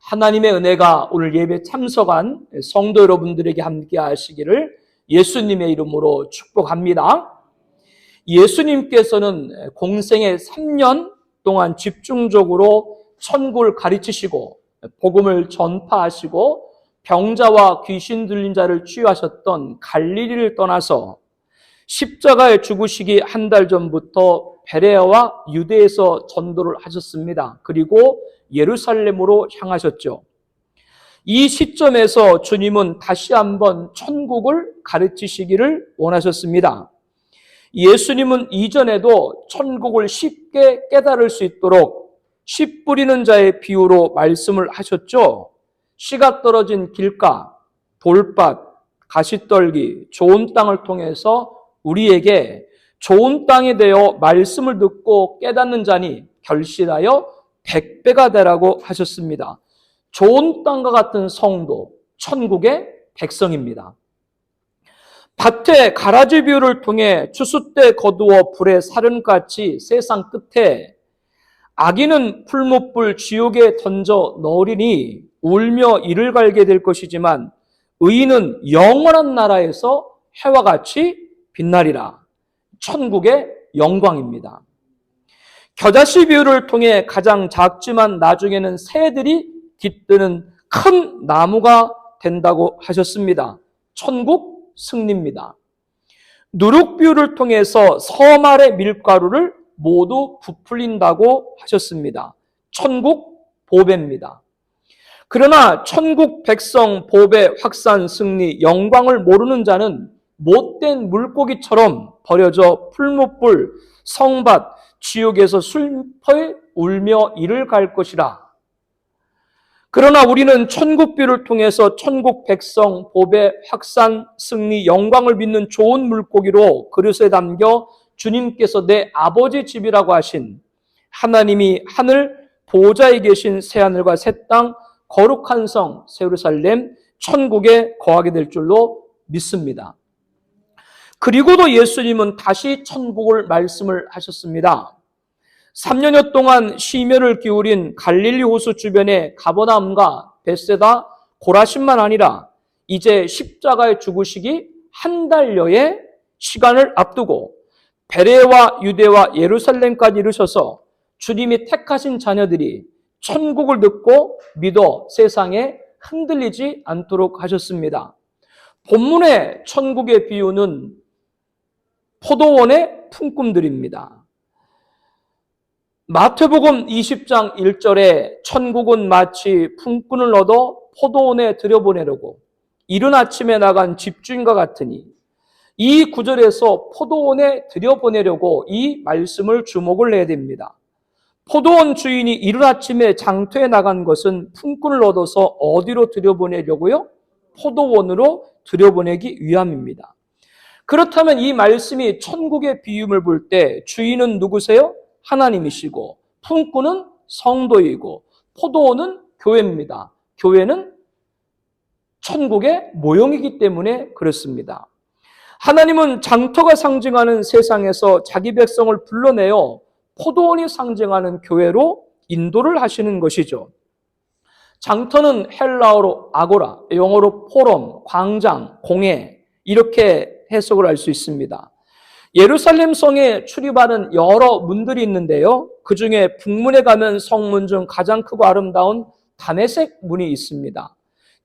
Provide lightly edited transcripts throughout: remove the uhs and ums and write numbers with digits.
하나님의 은혜가 오늘 예배 참석한 성도 여러분들에게 함께 하시기를 예수님의 이름으로 축복합니다. 예수님께서는 공생의 3년 동안 집중적으로 천국을 가르치시고 복음을 전파하시고 병자와 귀신 들린 자를 치유하셨던 갈릴리를 떠나서 십자가에 죽으시기 한 달 전부터 베레아와 유대에서 전도를 하셨습니다. 그리고 예루살렘으로 향하셨죠. 이 시점에서 주님은 다시 한번 천국을 가르치시기를 원하셨습니다. 예수님은 이전에도 천국을 쉽게 깨달을 수 있도록 씨 뿌리는 자의 비유로 말씀을 하셨죠. 씨가 떨어진 길가, 돌밭, 가시떨기, 좋은 땅을 통해서 우리에게 좋은 땅이 되어 말씀을 듣고 깨닫는 자니 결실하여 100배가 되라고 하셨습니다. 좋은 땅과 같은 성도, 천국의 백성입니다. 밭에 가라지 비유를 통해 추수 때 거두어 불에 사른같이 세상 끝에 악인은 풀무불 지옥에 던져 넣으리니 울며 이를 갈게 될 것이지만 의인은 영원한 나라에서 해와 같이 빛나리라. 천국의 영광입니다. 겨자씨 비유를 통해 가장 작지만 나중에는 새들이 깃드는 큰 나무가 된다고 하셨습니다. 천국 승리입니다. 누룩 비유를 통해서 섬 아래 밀가루를 모두 부풀린다고 하셨습니다. 천국 보배입니다. 그러나 천국 백성 보배 확산 승리 영광을 모르는 자는 못된 물고기처럼 버려져 풀무불 성밭 지옥에서 슬퍼 울며 이를 갈 것이라. 그러나 우리는 천국비를 통해서 천국 백성 보배 확산 승리 영광을 믿는 좋은 물고기로 그릇에 담겨 주님께서 내 아버지 집이라고 하신 하나님이 하늘 보좌에 계신 새하늘과 새 땅 거룩한 성 예루살렘 천국에 거하게 될 줄로 믿습니다. 그리고도 예수님은 다시 천국을 말씀을 하셨습니다. 3년여 동안 심혈을 기울인 갈릴리 호수 주변의 가버나움과 벳세다 고라신만 아니라 이제 십자가에 죽으시기 한 달여의 시간을 앞두고 베레와 유대와 예루살렘까지 이르셔서 주님이 택하신 자녀들이 천국을 듣고 믿어 세상에 흔들리지 않도록 하셨습니다. 본문의 천국의 비유는 포도원의 품꾼들입니다. 마태복음 20장 1절에 천국은 마치 품꾼을 얻어 포도원에 들여보내려고 이른 아침에 나간 집주인과 같으니 이 구절에서 포도원에 들여보내려고 이 말씀을 주목을 해야 됩니다. 포도원 주인이 이른 아침에 장터에 나간 것은 품꾼을 얻어서 어디로 들여보내려고요? 포도원으로 들여보내기 위함입니다. 그렇다면 이 말씀이 천국의 비유를 볼 때 주인은 누구세요? 하나님이시고 품꾼은 성도이고 포도원은 교회입니다. 교회는 천국의 모형이기 때문에 그렇습니다. 하나님은 장터가 상징하는 세상에서 자기 백성을 불러내어 포도원이 상징하는 교회로 인도를 하시는 것이죠. 장터는 헬라어로 아고라, 영어로 포럼, 광장, 공회 이렇게 해석을 할 수 있습니다. 예루살렘 성에 출입하는 여러 문들이 있는데요. 그 중에 북문에 가면 성문 중 가장 크고 아름다운 다메섹 문이 있습니다.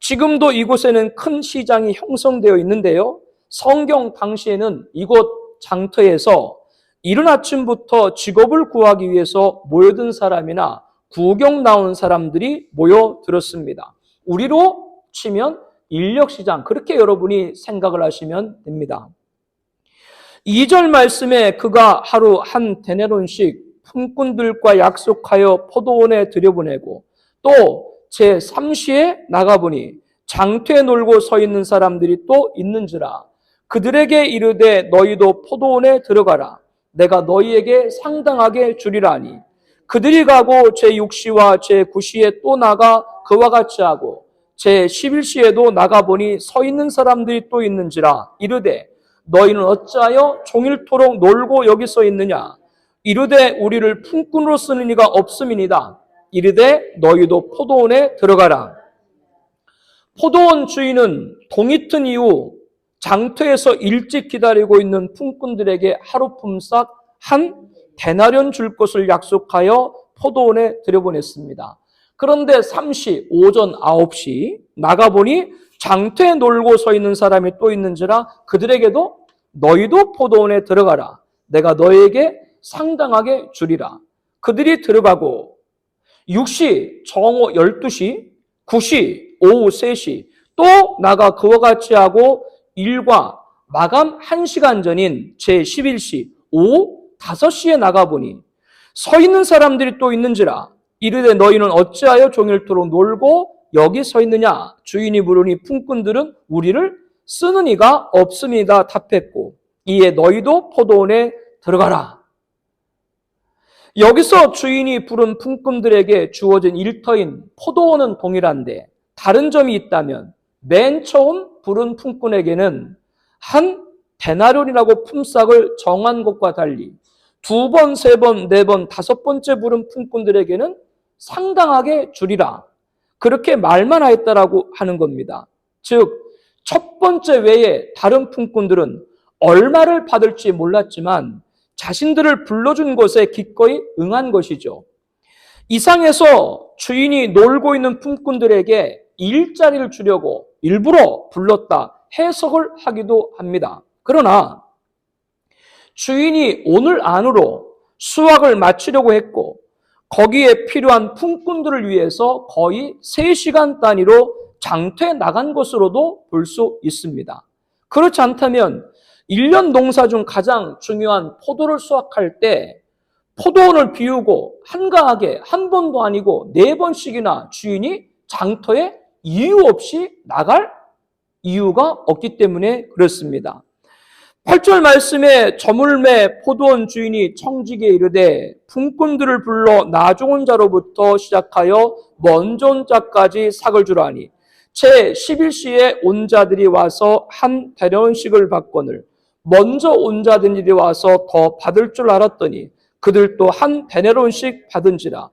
지금도 이곳에는 큰 시장이 형성되어 있는데요. 성경 당시에는 이곳 장터에서 이른 아침부터 직업을 구하기 위해서 모여든 사람이나 구경 나온 사람들이 모여들었습니다. 우리로 치면 인력시장, 그렇게 여러분이 생각을 하시면 됩니다. 2절 말씀에 그가 하루 한 데나리온씩 품꾼들과 약속하여 포도원에 들여보내고 또 제3시에 나가보니 장터에 놀고 서 있는 사람들이 또 있는지라 그들에게 이르되 너희도 포도원에 들어가라 내가 너희에게 상당하게 주리라 하니 그들이 가고 제6시와 제9시에 또 나가 그와 같이 하고 제11시에도 나가보니 서 있는 사람들이 또 있는지라 이르되 너희는 어찌하여 종일토록 놀고 여기 서 있느냐 이르되 우리를 품꾼으로 쓰는 이가 없음이니이다. 이르되 너희도 포도원에 들어가라. 포도원 주인은 동이 튼 이후 장터에서 일찍 기다리고 있는 품꾼들에게 하루 품삯 한 데나리온 줄 것을 약속하여 포도원에 들여보냈습니다. 그런데 3시 오전 9시 나가보니 장터에 놀고 서 있는 사람이 또 있는지라 그들에게도 너희도 포도원에 들어가라. 내가 너희에게 상당하게 주리라. 그들이 들어가고 6시, 정오 12시, 9시, 오후 3시 또 나가 그와 같이 하고 일과 마감 1시간 전인 제11시 오후 5시에 나가보니 서 있는 사람들이 또 있는지라 이르되 너희는 어찌하여 종일토록 놀고 여기 서 있느냐? 주인이 물으니 품꾼들은 우리를 쓰는 이가 없습니다 답했고 이에 너희도 포도원에 들어가라. 여기서 주인이 부른 품꾼들에게 주어진 일터인 포도원은 동일한데 다른 점이 있다면 맨 처음 부른 품꾼에게는 한 데나리온이라고 품삯을 정한 것과 달리 2번, 3번, 4번, 5번째 부른 품꾼들에게는 상당하게 주리라. 그렇게 말만 하였다라고 하는 겁니다. 즉, 첫 번째 외에 다른 품꾼들은 얼마를 받을지 몰랐지만 자신들을 불러준 것에 기꺼이 응한 것이죠. 이상해서 주인이 놀고 있는 품꾼들에게 일자리를 주려고 일부러 불렀다 해석을 하기도 합니다. 그러나 주인이 오늘 안으로 수확을 마치려고 했고 거기에 필요한 품꾼들을 위해서 거의 3시간 단위로 장터에 나간 것으로도 볼 수 있습니다. 그렇지 않다면 1년 농사 중 가장 중요한 포도를 수확할 때 포도원을 비우고 한가하게 한 번도 아니고 4번씩이나 주인이 장터에 이유 없이 나갈 이유가 없기 때문에 그렇습니다. 8절 말씀에 저물매 포도원 주인이 청지기에 이르되 품꾼들을 불러 나중 자로부터 시작하여 먼저 온 자까지 삭을 주라 하니 제11시에 온 자들이 와서 한 데나리온씩을 받거늘 먼저 온 자들이 와서 더 받을 줄 알았더니 그들도 한 데나리온씩 받은지라.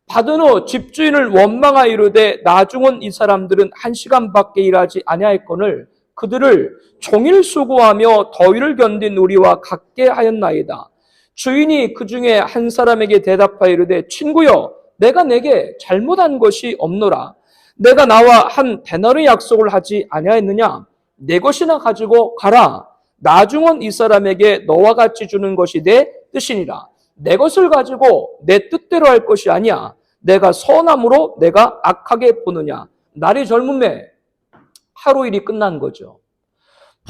받은 후 집주인을 원망하여 이르되 나중 온 이 사람들은 1시간밖에 일하지 아니하였거늘 그들을 종일 수고하며 더위를 견딘 우리와 같게 하였나이다. 주인이 그 중에 한 사람에게 대답하여 이르되 친구여 내가 내게 잘못한 것이 없노라. 내가 나와 한 데나리 약속을 하지 아니하였느냐? 내 것이나 가지고 가라. 나중 온 이 사람에게 너와 같이 주는 것이 내 뜻이니라. 내 것을 가지고 내 뜻대로 할 것이 아니야. 내가 선함으로 내가 악하게 보느냐. 날이 젊음에 하루 일이 끝난 거죠.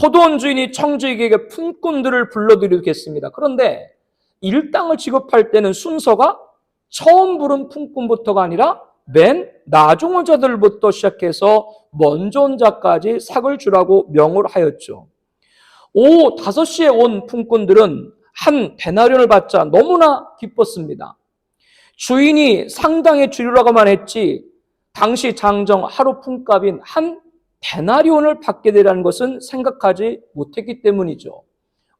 포도원 주인이 청지기에게 품꾼들을 불러드리겠습니다. 그런데 일당을 지급할 때는 순서가 처음 부른 품꾼부터가 아니라 맨 나중 온 자들부터 시작해서 먼저 온 자까지 삭을 주라고 명을 하였죠. 오후 5시에 온 품꾼들은 한 데나리온을 받자 너무나 기뻤습니다. 주인이 상당히 주리라고만 했지 당시 장정 하루 품값인 한 데나리온을 받게 되라는 것은 생각하지 못했기 때문이죠.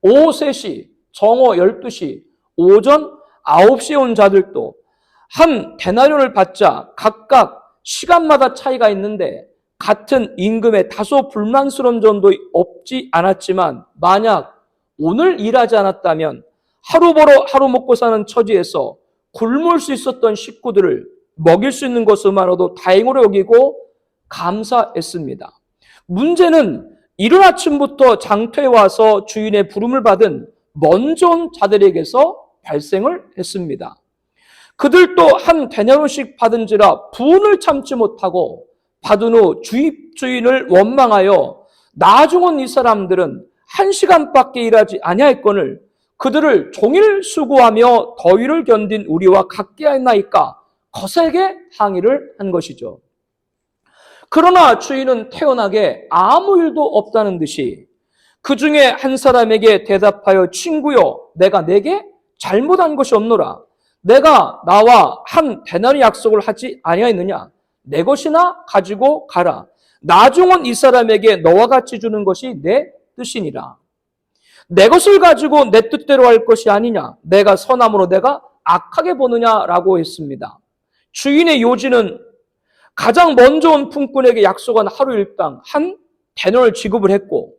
오후 3시, 정오 12시, 오전 9시에 온 자들도 한 데나리온을 받자 각각 시간마다 차이가 있는데 같은 임금에 다소 불만스러운 점도 없지 않았지만 만약 오늘 일하지 않았다면 하루 벌어 하루 먹고 사는 처지에서 굶을 수 있었던 식구들을 먹일 수 있는 것만으로도 다행으로 여기고 감사했습니다. 문제는 이른 아침부터 장터에 와서 주인의 부름을 받은 먼저 온 자들에게서 발생을 했습니다. 그들도 한 데나리온씩 받은지라 분을 참지 못하고 받은 후 주인을 원망하여 나중 온 이 사람들은 1시간밖에 일하지 아니하였거늘 그들을 종일 수고하며 더위를 견딘 우리와 같게 하였나이까 거세게 항의를 한 것이죠. 그러나 주인은 태연하게 아무 일도 없다는 듯이 그 중에 한 사람에게 대답하여 친구여 내가 내게 잘못한 것이 없노라. 내가 나와 한 데나리 약속을 하지 아니하였느냐. 내 것이나 가지고 가라. 나중 온 이 사람에게 너와 같이 주는 것이 내 뜻이니라. 내 것을 가지고 내 뜻대로 할 것이 아니냐. 내가 선함으로 내가 악하게 보느냐라고 했습니다. 주인의 요지는 가장 먼저 온 품꾼에게 약속한 하루 일당 한 데나리온을 지급을 했고,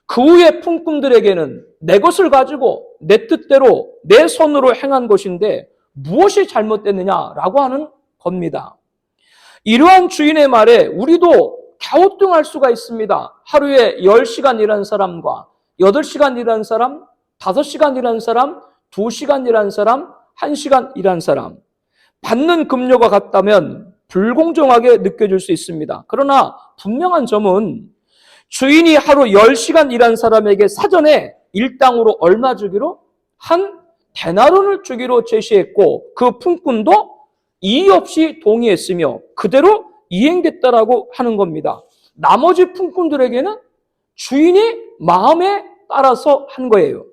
그 후에 품꾼들에게는 내 것을 가지고 내 뜻대로 내 손으로 행한 것인데 무엇이 잘못됐느냐라고 하는 겁니다. 이러한 주인의 말에 우리도 갸우뚱할 수가 있습니다. 하루에 10시간 일하는 사람과 8시간 일하는 사람, 5시간 일하는 사람, 2시간 일하는 사람, 1시간 일하는 사람. 받는 급료가 같다면 불공정하게 느껴질 수 있습니다. 그러나 분명한 점은 주인이 하루 10시간 일한 사람에게 사전에 일당으로 얼마 주기로? 한 데나리온을 주기로 제시했고, 그 품꾼도 이의 없이 동의했으며 그대로 이행됐다라고 하는 겁니다. 나머지 품꾼들에게는 주인이 마음에 따라서 한 거예요.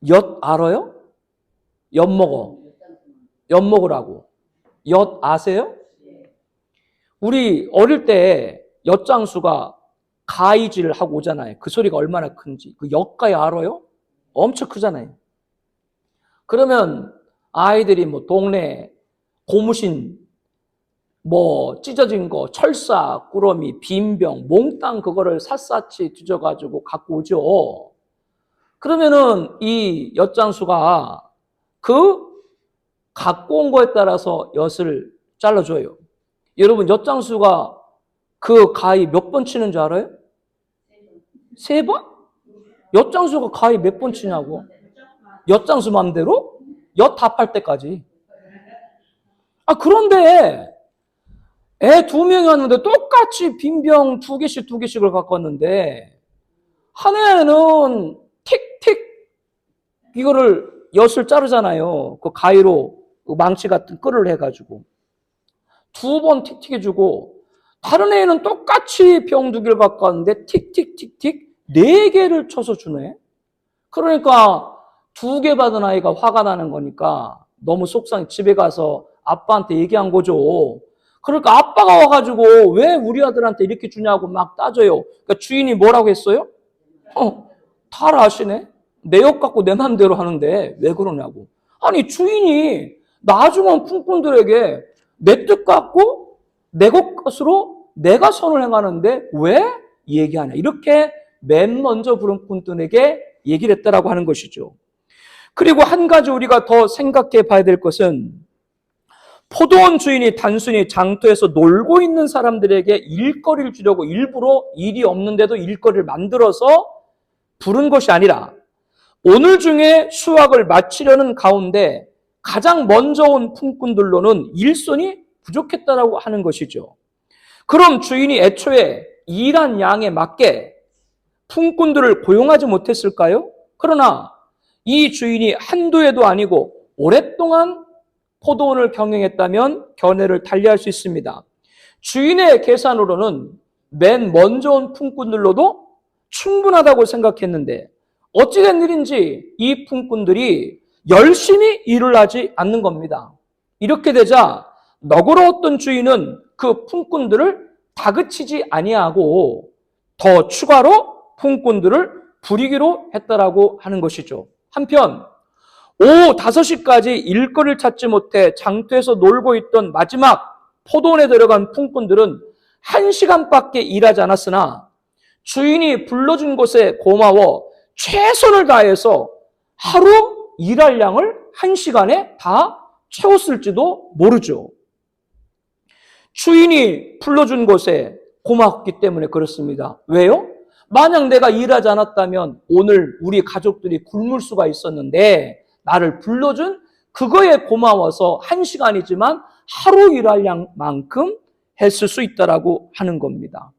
엿 알아요? 엿 먹어. 엿 먹으라고. 엿 아세요? 우리 어릴 때 엿장수가 가위질을 하고 오잖아요. 그 소리가 얼마나 큰지. 그 엿가위 알아요? 엄청 크잖아요. 그러면 아이들이 뭐 동네 고무신 뭐 찢어진 거, 철사, 꾸러미, 빈병, 몽땅 그거를 샅샅이 뒤져가지고 갖고 오죠. 그러면은 이 엿장수가 그 갖고 온 거에 따라서 엿을 잘라줘요. 여러분, 엿장수가 그 가위 몇 번 치는 줄 알아요? 3번? 엿장수가 가위 몇 번 치냐고? 엿장수 맘대로? 엿 다 팔 때까지. 그런데 애 2명이 왔는데 똑같이 빈병 2개씩을 갖고 왔는데, 한 애는 틱틱 이거를 엿을 자르잖아요. 그 가위로 그 망치 같은 끌을 해가지고 2번 틱틱 해주고, 다른 애는 똑같이 병 2개를 갖고 왔는데 틱틱틱틱 4개를 쳐서 주네. 그러니까 2개 받은 아이가 화가 나는 거니까 너무 속상해. 집에 가서 아빠한테 얘기한 거죠. 그러니까 아빠가 와가지고 왜 우리 아들한테 이렇게 주냐고 막 따져요. 그러니까 주인이 뭐라고 했어요? 다 아시네. 내 엿 갖고 내 맘대로 하는데 왜 그러냐고. 아니, 주인이 나중은 품꾼들에게 내 뜻 갖고 내 것으로 내가 선을 행하는데 왜 얘기하냐. 이렇게 맨 먼저 부른 품꾼에게 얘기를 했다라고 하는 것이죠. 그리고 한 가지 우리가 더 생각해 봐야 될 것은, 포도원 주인이 단순히 장터에서 놀고 있는 사람들에게 일거리를 주려고 일부러 일이 없는데도 일거리를 만들어서 부른 것이 아니라, 오늘 중에 수확을 마치려는 가운데 가장 먼저 온 품꾼들로는 일손이 부족했다라고 하는 것이죠. 그럼 주인이 애초에 일한 양에 맞게 품꾼들을 고용하지 못했을까요? 그러나 이 주인이 한두 해도 아니고 오랫동안 포도원을 경영했다면 견해를 달리할 수 있습니다. 주인의 계산으로는 맨 먼저 온 품꾼들로도 충분하다고 생각했는데, 어찌된 일인지 이 품꾼들이 열심히 일을 하지 않는 겁니다. 이렇게 되자 너그러웠던 주인은 그 품꾼들을 다그치지 아니하고 더 추가로 품꾼들을 부리기로 했다라고 하는 것이죠. 한편 오후 5시까지 일거리를 찾지 못해 장터에서 놀고 있던 마지막 포도원에 들어간 품꾼들은 1시간밖에 일하지 않았으나 주인이 불러준 곳에 고마워 최선을 다해서 하루 일할 양을 1시간에 다 채웠을지도 모르죠. 주인이 불러준 곳에 고맙기 때문에 그렇습니다. 왜요? 만약 내가 일하지 않았다면 오늘 우리 가족들이 굶을 수가 있었는데, 나를 불러준 그거에 고마워서 1시간이지만 하루 일할 양만큼 했을 수 있다라고 하는 겁니다.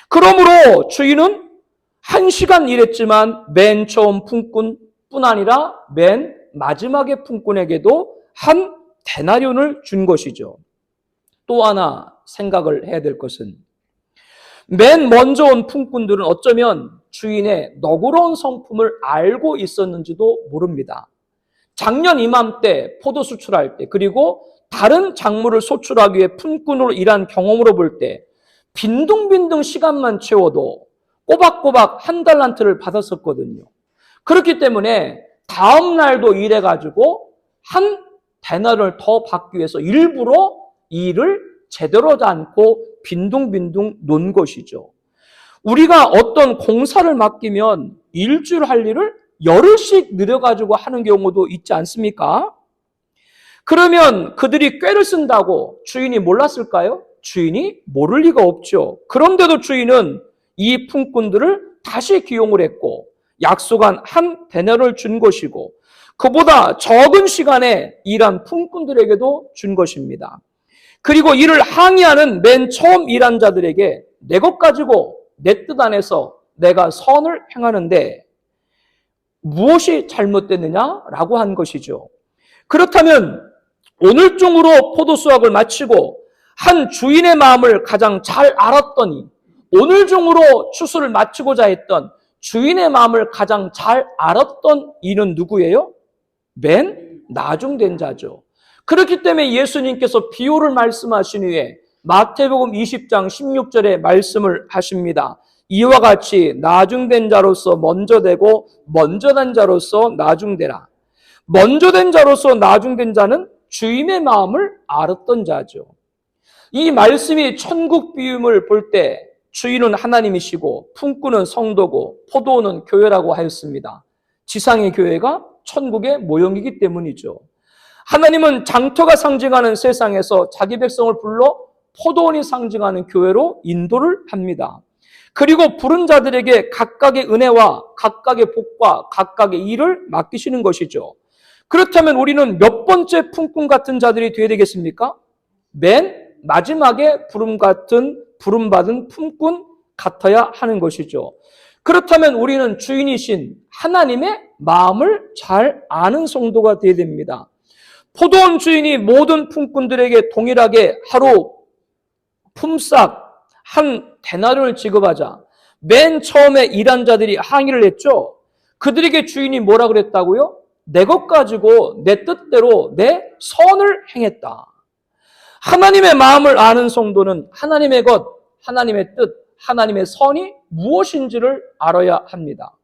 그러므로 주인은 1시간 일했지만 맨 처음 품꾼뿐 아니라 맨 마지막에 품꾼에게도 한 데나리온을 준 것이죠. 또 하나 생각을 해야 될 것은, 맨 먼저 온 품꾼들은 어쩌면 주인의 너그러운 성품을 알고 있었는지도 모릅니다. 작년 이맘때 포도 수출할 때, 그리고 다른 작물을 소출하기 위해 품꾼으로 일한 경험으로 볼 때 빈둥빈둥 시간만 채워도 꼬박꼬박 1달란트를 받았었거든요. 그렇기 때문에 다음 날도 일해가지고 한 대나를 더 받기 위해서 일부러 이 일을 제대로 하지 않고 빈둥빈둥 논 것이죠. 우리가 어떤 공사를 맡기면 일주일 할 일을 열흘씩 늘려가지고 하는 경우도 있지 않습니까? 그러면 그들이 꾀를 쓴다고 주인이 몰랐을까요? 주인이 모를 리가 없죠. 그런데도 주인은 이 품꾼들을 다시 기용을 했고 약속한 한 데나를 준 것이고 그보다 적은 시간에 일한 품꾼들에게도 준 것입니다. 그리고 이를 항의하는 맨 처음 일한 자들에게 내 것 가지고 내 뜻 안에서 내가 선을 행하는데 무엇이 잘못됐느냐라고 한 것이죠. 그렇다면 오늘 중으로 포도 수확을 마치고 한 주인의 마음을 가장 잘 알았더니 오늘 중으로 추수를 마치고자 했던 주인의 마음을 가장 잘 알았던 이는 누구예요? 맨 나중된 자죠. 그렇기 때문에 예수님께서 비유를 말씀하신 후에 마태복음 20장 16절에 말씀을 하십니다. 이와 같이 나중된 자로서 먼저 되고 먼저 된 자로서 나중되라. 먼저 된 자로서 나중된 자는 주인의 마음을 알았던 자죠. 이 말씀이 천국 비움을 볼 때 주인은 하나님이시고 품꾼은 성도고 포도원은 교회라고 하였습니다. 지상의 교회가 천국의 모형이기 때문이죠. 하나님은 장터가 상징하는 세상에서 자기 백성을 불러 포도원이 상징하는 교회로 인도를 합니다. 그리고 부른 자들에게 각각의 은혜와 각각의 복과 각각의 일을 맡기시는 것이죠. 그렇다면 우리는 몇 번째 품꾼 같은 자들이 되어야 되겠습니까? 맨 마지막에 부름받은 품꾼 같아야 하는 것이죠. 그렇다면 우리는 주인이신 하나님의 마음을 잘 아는 성도가 되어야 됩니다. 포도원 주인이 모든 품꾼들에게 동일하게 하루 품삯 한 데나리온을 지급하자 맨 처음에 일한 자들이 항의를 했죠. 그들에게 주인이 뭐라 그랬다고요? 내 것 가지고 내 뜻대로 내 선을 행했다. 하나님의 마음을 아는 성도는 하나님의 것, 하나님의 뜻, 하나님의 선이 무엇인지를 알아야 합니다.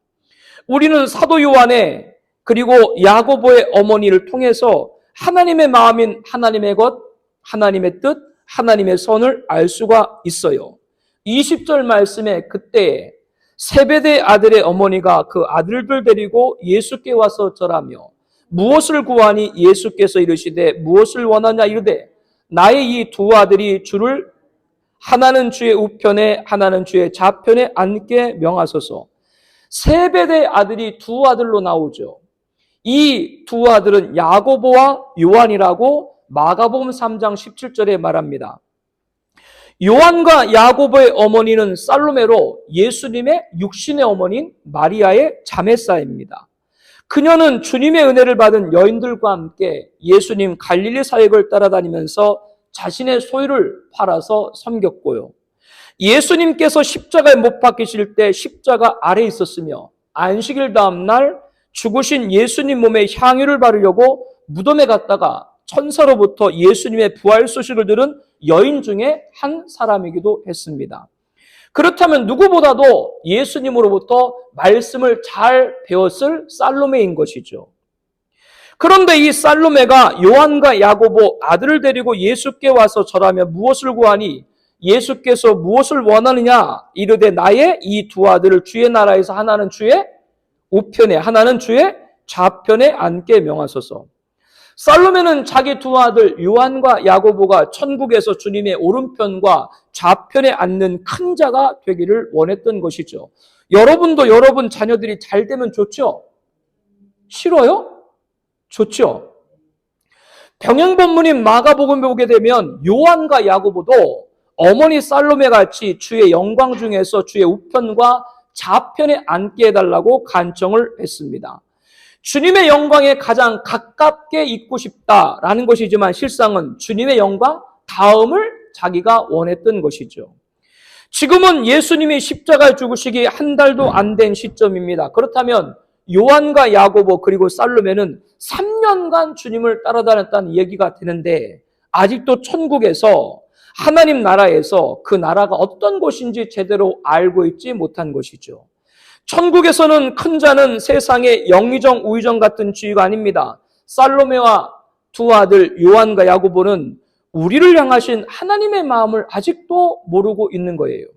우리는 사도 요한의 그리고 야고보의 어머니를 통해서 하나님의 마음인 하나님의 것, 하나님의 뜻, 하나님의 선을 알 수가 있어요. 20절 말씀에 그때 세베대 아들의 어머니가 그 아들들 데리고 예수께 와서 절하며 무엇을 구하니 예수께서 이르시되 무엇을 원하냐 이르되 나의 이 두 아들이 주를 하나는 주의 우편에 하나는 주의 좌편에 앉게 명하소서. 세베대 아들이 두 아들로 나오죠. 이 두 아들은 야고보와 요한이라고 마가복음 3장 17절에 말합니다. 요한과 야고보의 어머니는 살로메로 예수님의 육신의 어머니인 마리아의 자매사입니다. 그녀는 주님의 은혜를 받은 여인들과 함께 예수님 갈릴리 사역을 따라다니면서 자신의 소유를 팔아서 섬겼고요. 예수님께서 십자가에 못 박히실 때 십자가 아래에 있었으며 안식일 다음 날 죽으신 예수님 몸에 향유를 바르려고 무덤에 갔다가 천사로부터 예수님의 부활 소식을 들은 여인 중에 한 사람이기도 했습니다. 그렇다면 누구보다도 예수님으로부터 말씀을 잘 배웠을 살로메인 것이죠. 그런데 이 살로메가 요한과 야고보 아들을 데리고 예수께 와서 절하며 무엇을 구하니 예수께서 무엇을 원하느냐 이르되 나의 이 두 아들을 주의 나라에서 하나는 주의 우편에 하나는 주의 좌편에 앉게 명하소서. 살로메는 자기 두 아들 요한과 야고보가 천국에서 주님의 오른편과 좌편에 앉는 큰 자가 되기를 원했던 것이죠. 여러분도 여러분 자녀들이 잘 되면 좋죠? 싫어요? 좋죠? 병행본문인 마가복음에 보게 되면 요한과 야고보도 어머니 살로메 같이 주의 영광 중에서 주의 우편과 좌편에 앉게 해달라고 간청을 했습니다. 주님의 영광에 가장 가깝게 있고 싶다라는 것이지만 실상은 주님의 영광 다음을 자기가 원했던 것이죠. 지금은 예수님이 십자가에 죽으시기 한 달도 안 된 시점입니다. 그렇다면 요한과 야고보 그리고 살로메는 3년간 주님을 따라다녔다는 얘기가 되는데 아직도 천국에서 하나님 나라에서 그 나라가 어떤 곳인지 제대로 알고 있지 못한 것이죠. 천국에서는 큰 자는 세상의 영의정, 우의정 같은 지위가 아닙니다. 살로메와 두 아들 요한과 야고보는 우리를 향하신 하나님의 마음을 아직도 모르고 있는 거예요.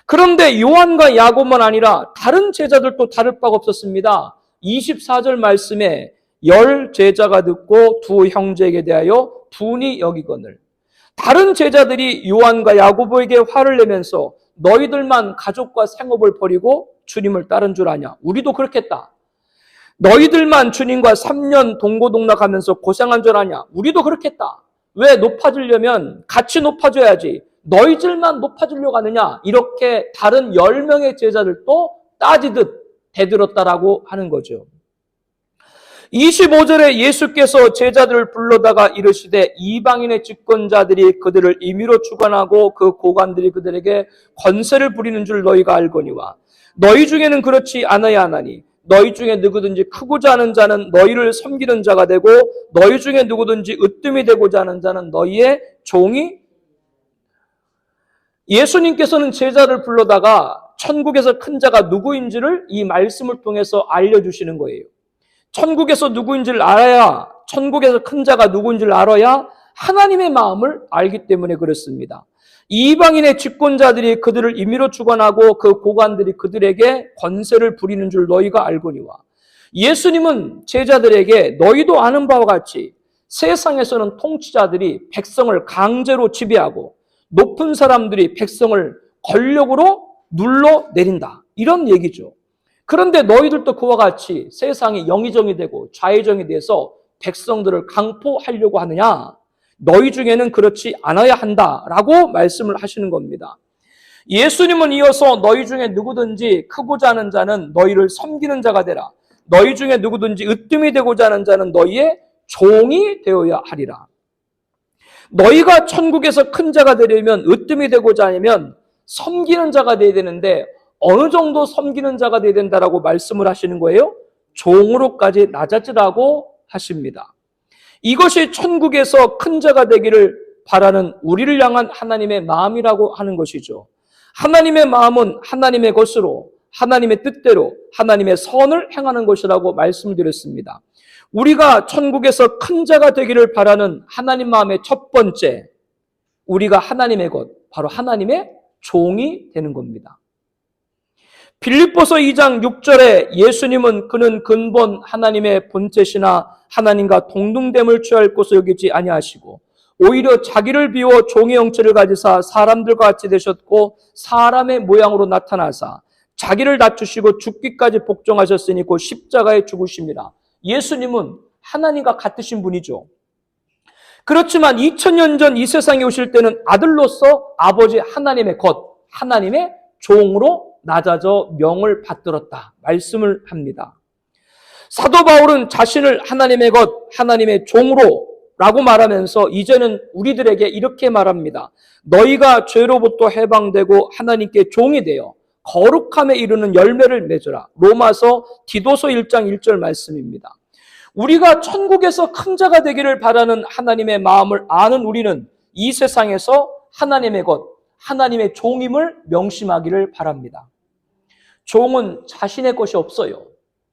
그런데 요한과 야고보만 아니라 다른 제자들도 다를 바가 없었습니다. 24절 말씀에 10 제자가 듣고 두 형제에게 대하여 분이 여기거늘. 다른 제자들이 요한과 야고보에게 화를 내면서 너희들만 가족과 생업을 버리고 주님을 따른 줄 아냐? 우리도 그렇겠다. 너희들만 주님과 3년 동고동락하면서 고생한 줄 아냐? 우리도 그렇겠다. 왜 높아지려면 같이 높아져야지. 너희들만 높아지려고 하느냐? 이렇게 다른 10명의 제자들도 따지듯 대들었다라고 하는 거죠. 25절에 예수께서 제자들을 불러다가 이르시되 이방인의 집권자들이 그들을 임의로 주관하고 그 고관들이 그들에게 권세를 부리는 줄 너희가 알거니와 너희 중에는 그렇지 않아야 하나니 너희 중에 누구든지 크고자 하는 자는 너희를 섬기는 자가 되고 너희 중에 누구든지 으뜸이 되고자 하는 자는 너희의 종이. 예수님께서는 제자를 불러다가 천국에서 큰 자가 누구인지를 이 말씀을 통해서 알려주시는 거예요. 천국에서 누구인지를 알아야, 천국에서 큰 자가 누구인지를 알아야 하나님의 마음을 알기 때문에 그렇습니다. 이방인의 집권자들이 그들을 임의로 주관하고 그 고관들이 그들에게 권세를 부리는 줄 너희가 알거니와. 예수님은 제자들에게 너희도 아는 바와 같이 세상에서는 통치자들이 백성을 강제로 지배하고 높은 사람들이 백성을 권력으로 눌러내린다. 이런 얘기죠. 그런데 너희들도 그와 같이 세상이 영의정이 되고 좌의정이 돼서 백성들을 강포하려고 하느냐? 너희 중에는 그렇지 않아야 한다라고 말씀을 하시는 겁니다. 예수님은 이어서 너희 중에 누구든지 크고자 하는 자는 너희를 섬기는 자가 되라. 너희 중에 누구든지 으뜸이 되고자 하는 자는 너희의 종이 되어야 하리라. 너희가 천국에서 큰 자가 되려면 으뜸이 되고자 하면 섬기는 자가 되어야 되는데 어느 정도 섬기는 자가 되어야 된다라고 말씀을 하시는 거예요? 종으로까지 낮아지라고 하십니다. 이것이 천국에서 큰 자가 되기를 바라는 우리를 향한 하나님의 마음이라고 하는 것이죠. 하나님의 마음은 하나님의 것으로, 하나님의 뜻대로, 하나님의 선을 행하는 것이라고 말씀드렸습니다. 우리가 천국에서 큰 자가 되기를 바라는 하나님 마음의 첫 번째, 우리가 하나님의 것, 바로 하나님의 종이 되는 겁니다. 빌립보서 2장 6절에 예수님은 그는 근본 하나님의 본체시나 하나님과 동등됨을 취할 것을 여기지 아니하시고 오히려 자기를 비워 종의 형체를 가지사 사람들과 같이 되셨고 사람의 모양으로 나타나사 자기를 낮추시고 죽기까지 복종하셨으니 곧 십자가에 죽으십니다. 예수님은 하나님과 같으신 분이죠. 그렇지만 2000년 전 이 세상에 오실 때는 아들로서 아버지 하나님의 것, 하나님의 종으로 낮아져 명을 받들었다 말씀을 합니다. 사도 바울은 자신을 하나님의 것, 하나님의 종으로 라고 말하면서 이제는 우리들에게 이렇게 말합니다. 너희가 죄로부터 해방되고 하나님께 종이 되어 거룩함에 이르는 열매를 맺으라. 로마서 디도서 1장 1절 말씀입니다. 우리가 천국에서 큰 자가 되기를 바라는 하나님의 마음을 아는 우리는 이 세상에서 하나님의 것, 하나님의 종임을 명심하기를 바랍니다. 종은 자신의 것이 없어요.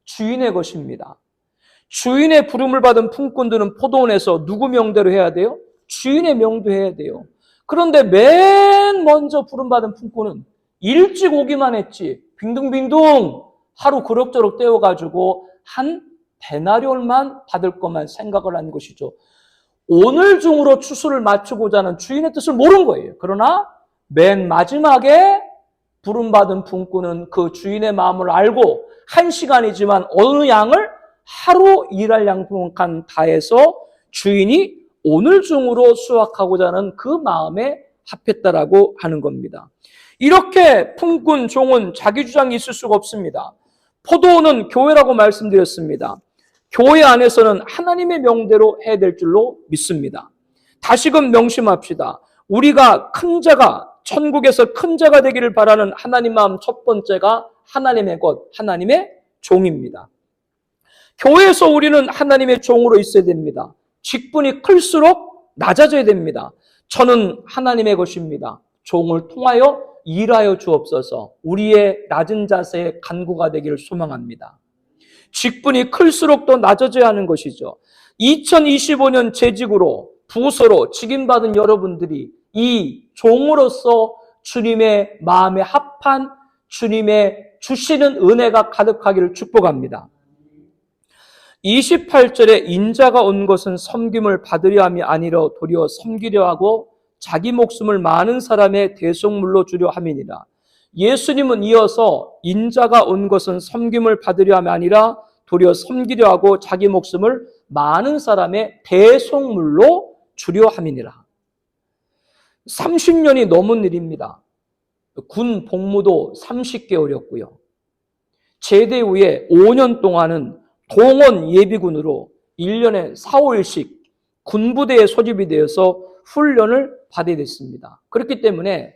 주인의 것입니다. 주인의 부름을 받은 품꾼들은 포도원에서 누구 명대로 해야 돼요? 주인의 명도 해야 돼요. 그런데 맨 먼저 부름받은 품꾼은 일찍 오기만 했지 빙둥빙둥 하루 그럭저럭 떼어가지고 한 데나리온만 받을 것만 생각을 한 것이죠. 오늘 중으로 추수를 맞추고자 하는 주인의 뜻을 모른 거예요. 그러나 맨 마지막에 부름받은 품꾼은 그 주인의 마음을 알고 한 시간이지만 어느 양을 하루 일할 양만큼 다해서 주인이 오늘 중으로 수확하고자 하는 그 마음에 합했다라고 하는 겁니다. 이렇게 품꾼, 종은 자기 주장이 있을 수가 없습니다. 포도원은 교회라고 말씀드렸습니다. 교회 안에서는 하나님의 명대로 해야 될 줄로 믿습니다. 다시금 명심합시다. 우리가 큰 자가, 천국에서 큰 자가 되기를 바라는 하나님 마음 첫 번째가 하나님의 것, 하나님의 종입니다. 교회에서 우리는 하나님의 종으로 있어야 됩니다. 직분이 클수록 낮아져야 됩니다. 저는 하나님의 것입니다. 종을 통하여 일하여 주옵소서. 우리의 낮은 자세의 간구가 되기를 소망합니다. 직분이 클수록 더 낮아져야 하는 것이죠. 2025년 재직으로 부서로 직임받은 여러분들이 이 종으로서 주님의 마음에 합한 주님의 주시는 은혜가 가득하기를 축복합니다. 28절에 인자가 온 것은 섬김을 받으려 함이 아니라 도리어 섬기려 하고 자기 목숨을 많은 사람의 대속물로 주려 함이니라. 예수님은 이어서 인자가 온 것은 섬김을 받으려 함이 아니라 도리어 섬기려 하고 자기 목숨을 많은 사람의 대속물로 주려 함이니라. 30년이 넘은 일입니다. 군 복무도 30개월이었고요. 제대 후에 5년 동안은 동원 예비군으로 1년에 4, 5일씩 군부대에 소집이 되어서 훈련을 받아야 됐습니다. 그렇기 때문에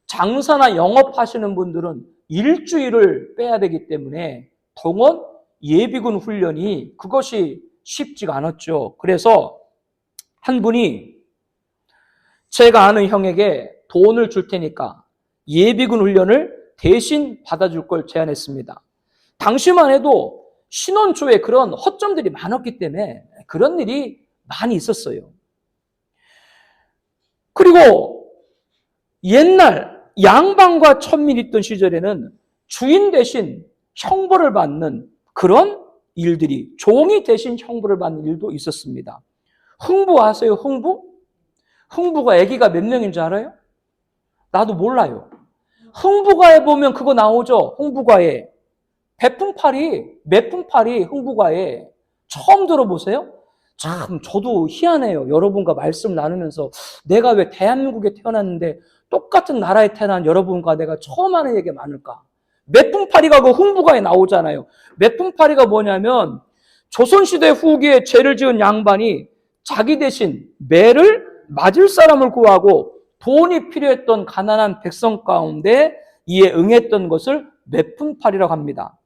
장사나 영업하시는 분들은 일주일을 빼야 되기 때문에 동원 예비군 훈련이 그것이 쉽지가 않았죠. 그래서 한 분이 제가 아는 형에게 돈을 줄 테니까 예비군 훈련을 대신 받아줄 걸 제안했습니다. 당시만 해도 신원초에 그런 허점들이 많았기 때문에 그런 일이 많이 있었어요. 그리고 옛날 양반과 천민이 있던 시절에는 주인 대신 형벌을 받는 그런 일들이, 종이 대신 형벌을 받는 일도 있었습니다. 흥부 아세요? 흥부? 흥부가 아기가 몇 명인 줄 알아요? 나도 몰라요. 흥부가에 보면 그거 나오죠. 흥부가에 몇 분팔이 흥부가에 처음 들어보세요? 참 저도 희한해요. 여러분과 말씀 나누면서 내가 왜 대한민국에 태어났는데 똑같은 나라에 태어난 여러분과 내가 처음 하는 얘기가 많을까? 몇 분팔이가 그 흥부가에 나오잖아요. 몇 분팔이가 뭐냐면 조선시대 후기에 죄를 지은 양반이 자기 대신 매를 맞을 사람을 구하고 돈이 필요했던 가난한 백성 가운데 이에 응했던 것을 몇 분팔이라고 합니다.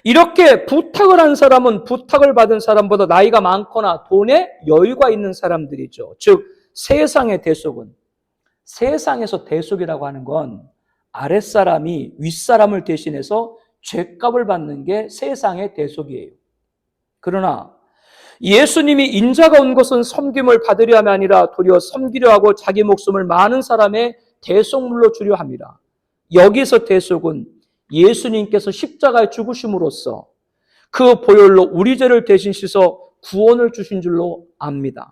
이렇게 부탁을 한 사람은 부탁을 받은 사람보다 나이가 많거나 돈에 여유가 있는 사람들이죠. 즉 세상의 대속은, 세상에서 대속이라고 하는 건 아랫사람이 윗사람을 대신해서 죗값을 받는 게 세상의 대속이에요. 그러나 예수님이 인자가 온 것은 섬김을 받으려 함이 아니라 도리어 섬기려 하고 자기 목숨을 많은 사람의 대속물로 주려 함이라. 여기서 대속은 예수님께서 십자가에 죽으심으로써 그 보혈로 우리 죄를 대신 씻어 구원을 주신 줄로 압니다.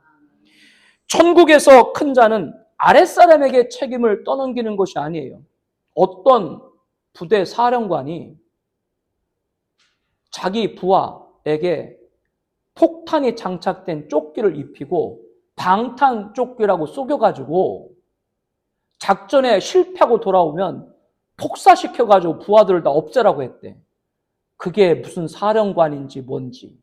천국에서 큰 자는 아랫사람에게 책임을 떠넘기는 것이 아니에요. 어떤 부대 사령관이 자기 부하에게 폭탄이 장착된 조끼를 입히고 방탄 조끼라고 속여가지고 작전에 실패하고 돌아오면 폭사시켜가지고 부하들을 다 없애라고 했대. 그게 무슨 사령관인지 뭔지.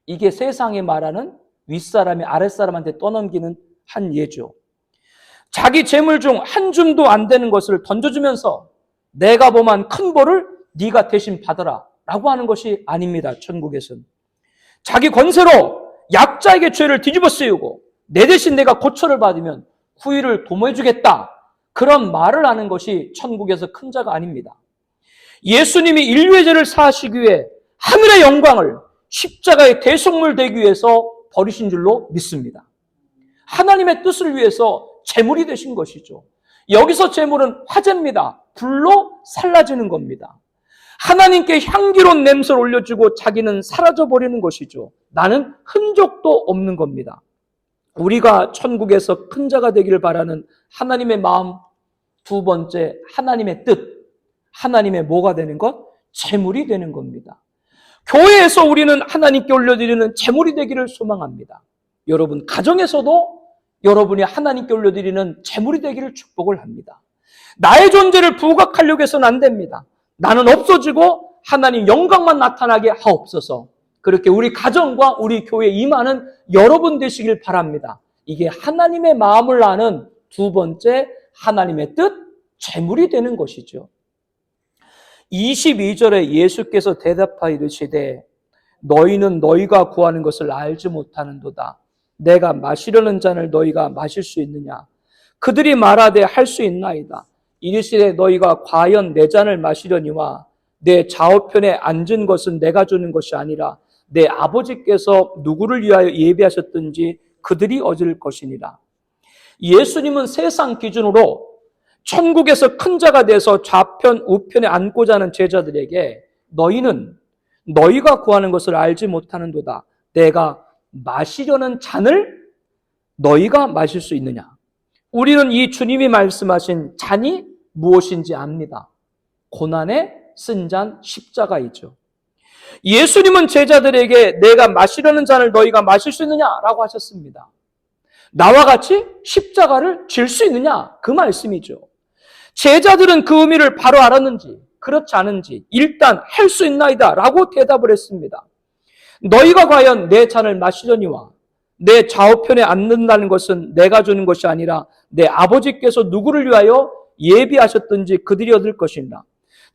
이게 세상이 말하는 윗사람이 아랫사람한테 떠넘기는 한 예죠. 자기 재물 중 한 줌도 안 되는 것을 던져주면서 내가 범한 큰 벌을 네가 대신 받아라 라고 하는 것이 아닙니다. 천국에서는. 자기 권세로 약자에게 죄를 뒤집어 씌우고 내 대신 내가 고초를 받으면 후일을 도모해주겠다. 그런 말을 하는 것이 천국에서 큰 자가 아닙니다. 예수님이 인류의 죄를 사하시기 위해 하늘의 영광을 십자가의 대속물 되기 위해서 버리신 줄로 믿습니다. 하나님의 뜻을 위해서 제물이 되신 것이죠. 여기서 제물은 화제입니다. 불로 살라지는 겁니다. 하나님께 향기로운 냄새를 올려주고 자기는 사라져버리는 것이죠. 나는 흔적도 없는 겁니다. 우리가 천국에서 큰 자가 되기를 바라는 하나님의 마음, 두 번째 하나님의 뜻, 하나님의 뭐가 되는 것? 제물이 되는 겁니다. 교회에서 우리는 하나님께 올려드리는 제물이 되기를 소망합니다. 여러분 가정에서도 여러분이 하나님께 올려드리는 제물이 되기를 축복을 합니다. 나의 존재를 부각하려고 해서는 안 됩니다. 나는 없어지고 하나님 영광만 나타나게 하옵소서. 그렇게 우리 가정과 우리 교회에 임하는 여러분 되시길 바랍니다. 이게 하나님의 마음을 아는 두 번째 하나님의 뜻, 제물이 되는 것이죠. 22절에 예수께서 대답하여 이르시되 너희는 너희가 구하는 것을 알지 못하는도다. 내가 마시려는 잔을 너희가 마실 수 있느냐? 그들이 말하되 할 수 있나이다. 이르시되 너희가 과연 내 잔을 마시려니와 내 좌우편에 앉은 것은 내가 주는 것이 아니라 내 아버지께서 누구를 위하여 예비하셨든지 그들이 얻을 것이니라. 예수님은 세상 기준으로 천국에서 큰 자가 돼서 좌편 우편에 앉고자 하는 제자들에게 너희는 너희가 구하는 것을 알지 못하는도다. 내가 마시려는 잔을 너희가 마실 수 있느냐? 우리는 이 주님이 말씀하신 잔이 무엇인지 압니다. 고난의 쓴 잔 십자가이죠. 예수님은 제자들에게 내가 마시려는 잔을 너희가 마실 수 있느냐라고 하셨습니다. 나와 같이 십자가를 질 수 있느냐? 그 말씀이죠. 제자들은 그 의미를 바로 알았는지 그렇지 않은지 일단 할 수 있나이다 라고 대답을 했습니다. 너희가 과연 내 잔을 마시려니와 내 좌우편에 앉는다는 것은 내가 주는 것이 아니라 내 아버지께서 누구를 위하여 예비하셨든지 그들이 얻을 것이니라.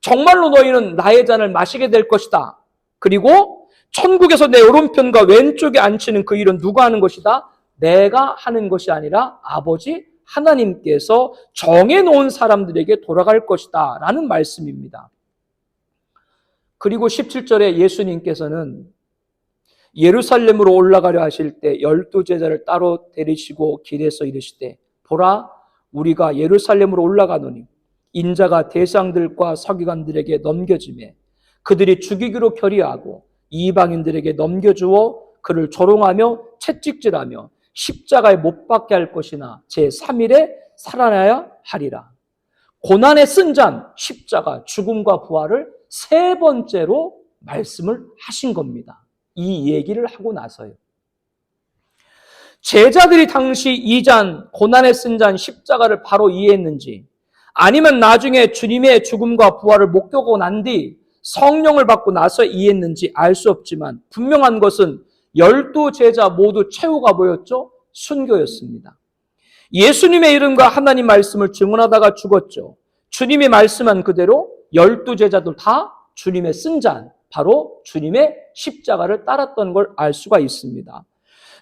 정말로 너희는 나의 잔을 마시게 될 것이다. 그리고 천국에서 내 오른편과 왼쪽에 앉히는 그 일은 누가 하는 것이다? 내가 하는 것이 아니라 아버지 하나님께서 정해놓은 사람들에게 돌아갈 것이다 라는 말씀입니다. 그리고 17절에 예수님께서는 예루살렘으로 올라가려 하실 때 12제자를 따로 데리시고 길에서 이르시되 보라 우리가 예루살렘으로 올라가노니 인자가 대상들과 서기관들에게 넘겨지매 그들이 죽이기로 결의하고 이방인들에게 넘겨주어 그를 조롱하며 채찍질하며 십자가에 못 박게 할 것이나 제3일에 살아나야 하리라. 고난의 쓴 잔 십자가 죽음과 부활을 세 번째로 말씀을 하신 겁니다. 이 얘기를 하고 나서요. 제자들이 당시 이 잔, 고난의 쓴 잔 십자가를 바로 이해했는지 아니면 나중에 주님의 죽음과 부활을 목격하고 난 뒤 성령을 받고 나서 이해했는지 알 수 없지만 분명한 것은 12제자 모두 최후가 뭐였죠? 순교였습니다. 예수님의 이름과 하나님 말씀을 증언하다가 죽었죠. 주님이 말씀한 그대로 12제자들 다 주님의 쓴 잔, 바로 주님의 십자가를 따랐던 걸 알 수가 있습니다.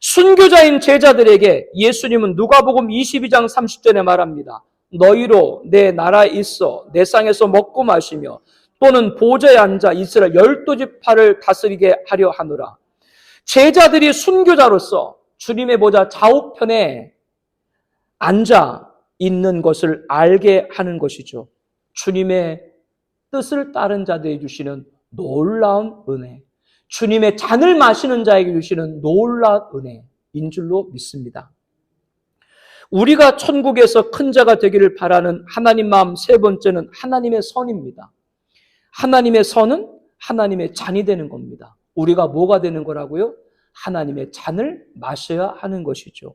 순교자인 제자들에게 예수님은 누가복음 22장 30절에 말합니다. 너희로 내 나라에 있어 내 상에서 먹고 마시며 또는 보좌에 앉아 이스라엘 12지파를 다스리게 하려 하노라. 제자들이 순교자로서 주님의 보좌 좌우편에 앉아 있는 것을 알게 하는 것이죠. 주님의 뜻을 따른 자들에게 주시는 놀라운 은혜, 주님의 잔을 마시는 자에게 주시는 놀라운 은혜인 줄로 믿습니다. 우리가 천국에서 큰 자가 되기를 바라는 하나님 마음 세 번째는 하나님의 선입니다. 하나님의 선은 하나님의 잔이 되는 겁니다. 우리가 뭐가 되는 거라고요? 하나님의 잔을 마셔야 하는 것이죠.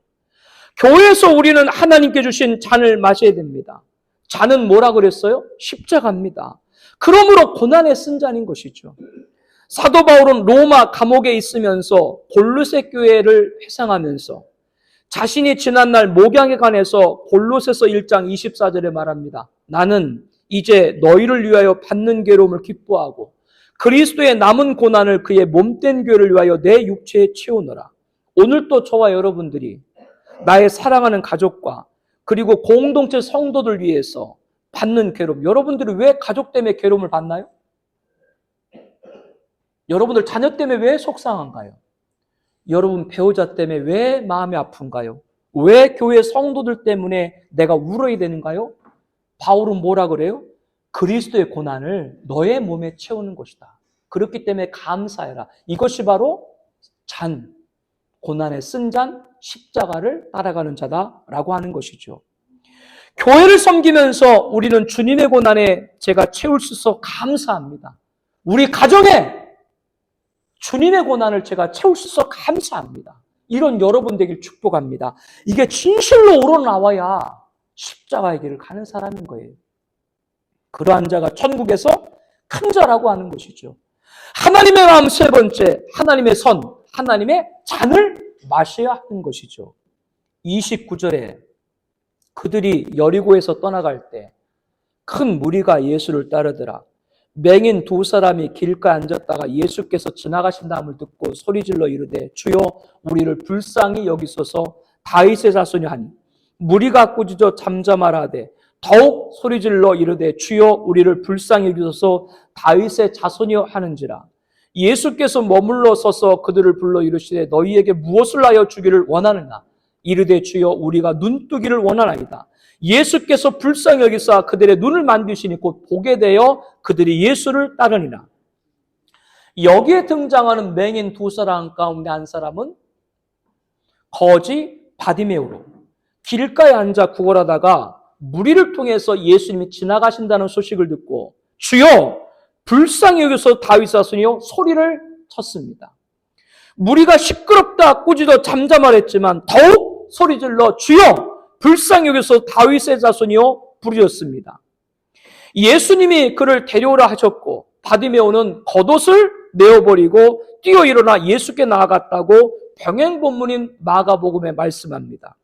교회에서 우리는 하나님께 주신 잔을 마셔야 됩니다. 잔은 뭐라 그랬어요? 십자가입니다. 그러므로 고난에 쓴 잔인 것이죠. 사도 바울은 로마 감옥에 있으면서 골로새 교회를 회상하면서 자신이 지난날 목양에 관해서 골로새서 1장 24절에 말합니다. 나는 이제 너희를 위하여 받는 괴로움을 기뻐하고 그리스도의 남은 고난을 그의 몸된 교회를 위하여 내 육체에 채우노라. 오늘 또 저와 여러분들이 나의 사랑하는 가족과 그리고 공동체 성도들 위해서 받는 괴로움. 여러분들이 왜 가족 때문에 괴로움을 받나요? 여러분들 자녀 때문에 왜 속상한가요? 여러분 배우자 때문에 왜 마음이 아픈가요? 왜 교회 성도들 때문에 내가 울어야 되는가요? 바울은 뭐라 그래요? 그리스도의 고난을 너의 몸에 채우는 것이다. 그렇기 때문에 감사해라. 이것이 바로 잔, 고난에 쓴 잔, 십자가를 따라가는 자다라고 하는 것이죠. 교회를 섬기면서 우리는 주님의 고난에 제가 채울 수 있어 감사합니다. 우리 가정에 주님의 고난을 제가 채울 수 있어 감사합니다. 이런 여러분 되길 축복합니다. 이게 진실로 우러나와야 십자가의 길을 가는 사람인 거예요. 그러한 자가 천국에서 큰 자라고 하는 것이죠. 하나님의 마음 세 번째, 하나님의 선, 하나님의 잔을 마셔야 하는 것이죠. 29절에 그들이 여리고에서 떠나갈 때 큰 무리가 예수를 따르더라. 맹인 두 사람이 길가에 앉았다가 예수께서 지나가신다함을 듣고 소리질러 이르되 주여 우리를 불쌍히 여기소서 다윗의 자손이 하니 무리가 꾸짖어 잠잠하라 하되 더욱 소리질러 이르되 주여 우리를 불쌍히 여기소서 다윗의 자손이여 하는지라. 예수께서 머물러 서서 그들을 불러 이르시되 너희에게 무엇을 하여 주기를 원하느냐. 이르되 주여 우리가 눈뜨기를 원하나이다. 예수께서 불쌍히 여기사 그들의 눈을 만드시니 곧 보게 되어 그들이 예수를 따르니라. 여기에 등장하는 맹인 두 사람 가운데 한 사람은 거지 바디메오로 길가에 앉아 구걸하다가 무리를 통해서 예수님이 지나가신다는 소식을 듣고 주여 불쌍히 여기서 다윗 자손이여 소리를 쳤습니다. 무리가 시끄럽다 꾸짖어 잠잠하랬지만 더욱 소리질러 주여 불쌍히 여기서 다윗의 자손이여 부르짖었습니다. 예수님이 그를 데려오라 하셨고 바디메오는 겉옷을 내어버리고 뛰어 일어나 예수께 나아갔다고 병행본문인 마가복음에 말씀합니다.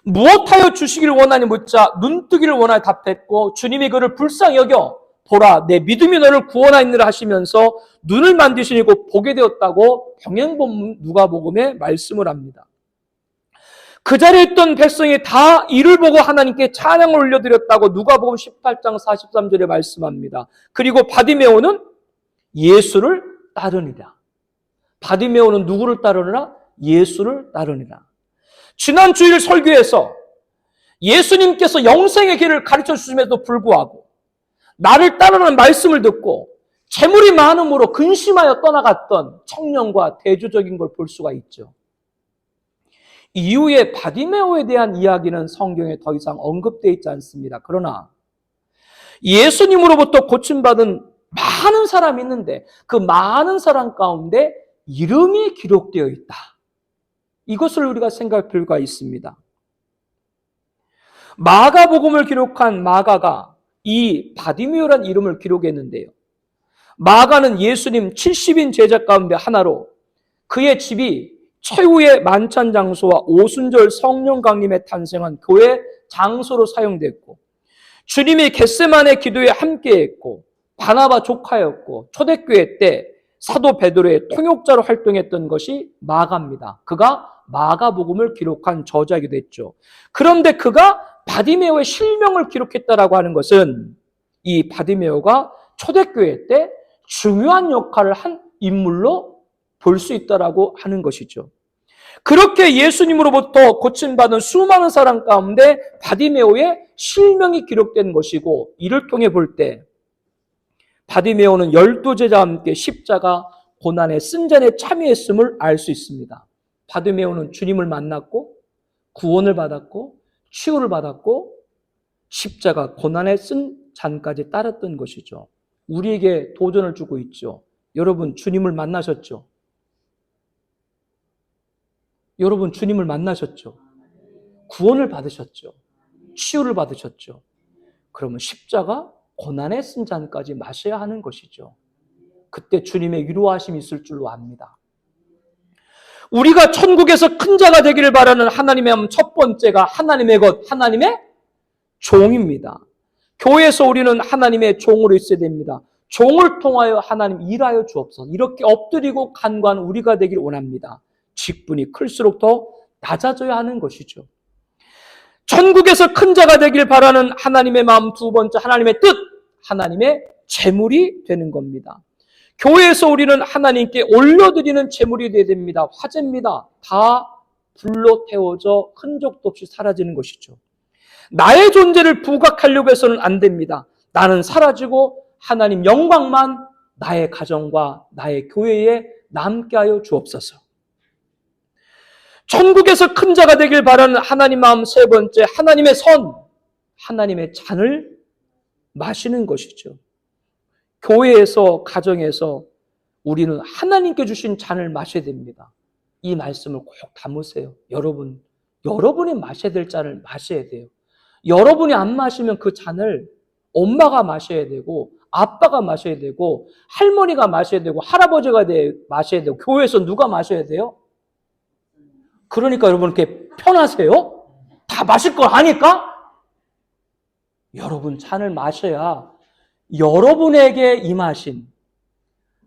무엇하여 주시기를 원하니 묻자 눈뜨기를 원하여 답했고 주님이 그를 불쌍히 여겨 보라 내 믿음이 너를 구원하였느라 하시면서 눈을 만드시니 곧 보게 되었다고 병행본문 누가복음에 말씀을 합니다. 그 자리에 있던 백성이 다 이를 보고 하나님께 찬양을 올려드렸다고 누가복음 18장 43절에 말씀합니다. 그리고 바디메오는 예수를 따르니라. 바디메오는 누구를 따르느라? 예수를 따르니라. 지난 주일 설교에서 예수님께서 영생의 길을 가르쳐 주심에도 불구하고 나를 따르는 말씀을 듣고 재물이 많음으로 근심하여 떠나갔던 청년과 대조적인 걸 볼 수가 있죠. 이후에 바디메오에 대한 이야기는 성경에 더 이상 언급되어 있지 않습니다. 그러나 예수님으로부터 고침받은 많은 사람이 있는데 그 많은 사람 가운데 이름이 기록되어 있다. 이것을 우리가 생각할 필요가 있습니다. 마가복음을 기록한 마가가 이 바디메오란 이름을 기록했는데요. 마가는 예수님 70인 제자 가운데 하나로 그의 집이 최후의 만찬 장소와 오순절 성령 강림에 탄생한 교회 장소로 사용됐고 주님이 겟세마네 기도에 함께했고 바나바 조카였고 초대교회 때 사도 베드로의 통역자로 활동했던 것이 마가입니다. 그가 마가복음을 기록한 저자이기도 했죠. 그런데 그가 바디메오의 실명을 기록했다라고 하는 것은 이 바디메오가 초대교회 때 중요한 역할을 한 인물로 볼 수 있다라고 하는 것이죠. 그렇게 예수님으로부터 고침받은 수많은 사람 가운데 바디메오의 실명이 기록된 것이고 이를 통해 볼 때 바디메오는 12제자와 함께 십자가 고난의 쓴잔에 참여했음을 알 수 있습니다. 바디메오는 주님을 만났고 구원을 받았고 치유를 받았고 십자가 고난의 쓴 잔까지 따랐던 것이죠. 우리에게 도전을 주고 있죠. 여러분 주님을 만나셨죠? 여러분 주님을 만나셨죠? 구원을 받으셨죠? 치유를 받으셨죠? 그러면 십자가 고난의 쓴 잔까지 마셔야 하는 것이죠. 그때 주님의 위로하심이 있을 줄로 압니다. 우리가 천국에서 큰 자가 되기를 바라는 하나님의 첫 번째가 하나님의 것, 하나님의 종입니다. 교회에서 우리는 하나님의 종으로 있어야 됩니다. 종을 통하여 하나님 일하여 주옵소서. 이렇게 엎드리고 간구하는 우리가 되기를 원합니다. 직분이 클수록 더 낮아져야 하는 것이죠. 천국에서 큰 자가 되길 바라는 하나님의 마음 두 번째, 하나님의 뜻, 하나님의 제물이 되는 겁니다. 교회에서 우리는 하나님께 올려드리는 제물이 되어야 됩니다. 화제입니다. 다 불로 태워져 흔적도 없이 사라지는 것이죠. 나의 존재를 부각하려고 해서는 안 됩니다. 나는 사라지고 하나님 영광만 나의 가정과 나의 교회에 남게 하여 주옵소서. 천국에서 큰 자가 되길 바라는 하나님 마음 세 번째, 하나님의 선, 하나님의 잔을 마시는 것이죠. 교회에서, 가정에서 우리는 하나님께 주신 잔을 마셔야 됩니다. 이 말씀을 꼭 담으세요. 여러분이 마셔야 될 잔을 마셔야 돼요. 여러분이 안 마시면 그 잔을 엄마가 마셔야 되고 아빠가 마셔야 되고 할머니가 마셔야 되고 할아버지가 마셔야 되고 교회에서 누가 마셔야 돼요? 그러니까 여러분 이렇게 편하세요? 다 마실 걸 아니까? 여러분 잔을 마셔야 여러분에게 임하신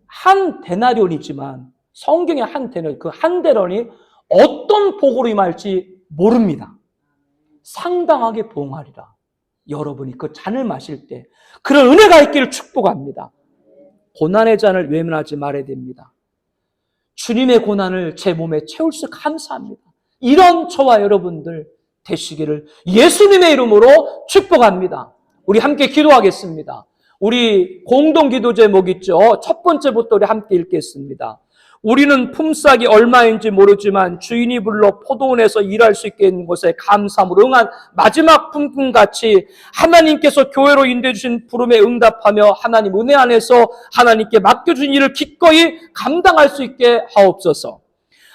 한 데나리온이지만 성경의 한 데나리온, 그 한 데나리온이 어떤 복으로 임할지 모릅니다. 상당하게 봉하리라. 여러분이 그 잔을 마실 때 그런 은혜가 있기를 축복합니다. 고난의 잔을 외면하지 말아야 됩니다. 주님의 고난을 제 몸에 채울 수 감사합니다. 이런 저와 여러분들 되시기를 예수님의 이름으로 축복합니다. 우리 함께 기도하겠습니다. 우리 공동 기도 제목 있죠? 첫 번째부터 우리 함께 읽겠습니다. 우리는 품삯이 얼마인지 모르지만 주인이 불러 포도원에서 일할 수 있게 있는 곳에 감사함으로 응한 마지막 품꾼같이 하나님께서 교회로 인도해 주신 부름에 응답하며 하나님 은혜 안에서 하나님께 맡겨준 일을 기꺼이 감당할 수 있게 하옵소서.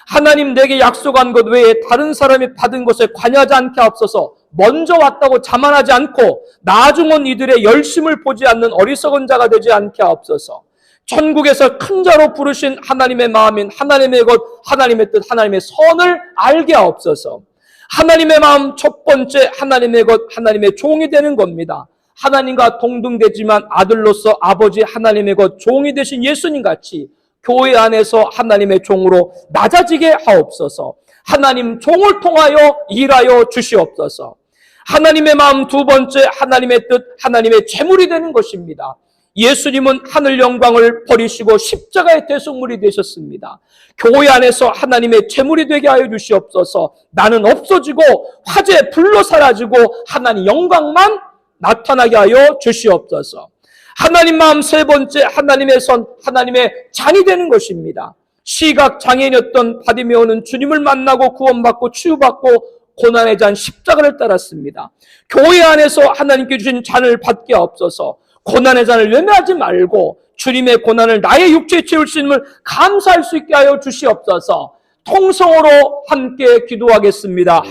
하나님 내게 약속한 것 외에 다른 사람이 받은 것에 관여하지 않게 하옵소서. 먼저 왔다고 자만하지 않고 나중 온 이들의 열심을 보지 않는 어리석은 자가 되지 않게 하옵소서. 천국에서 큰 자로 부르신 하나님의 마음인 하나님의 것, 하나님의 뜻, 하나님의 선을 알게 하옵소서. 하나님의 마음 첫 번째 하나님의 것, 하나님의 종이 되는 겁니다. 하나님과 동등되지만 아들로서 아버지 하나님의 것, 종이 되신 예수님 같이 교회 안에서 하나님의 종으로 낮아지게 하옵소서. 하나님 종을 통하여 일하여 주시옵소서. 하나님의 마음 두 번째 하나님의 뜻, 하나님의 재물이 되는 것입니다. 예수님은 하늘 영광을 버리시고 십자가의 대속물이 되셨습니다. 교회 안에서 하나님의 재물이 되게 하여 주시옵소서. 나는 없어지고 화재 불로 사라지고 하나님 영광만 나타나게 하여 주시옵소서. 하나님 마음 세 번째 하나님의 선, 하나님의 잔이 되는 것입니다. 시각 장애인이었던 바디메오는 주님을 만나고 구원받고 치유받고 고난의 잔 십자가를 따랐습니다. 교회 안에서 하나님께 주신 잔을 받게 하옵소서. 고난의 잔을 외면하지 말고 주님의 고난을 나의 육체에 채울 수 있음을 감사할 수 있게 하여 주시옵소서. 통성으로 함께 기도하겠습니다.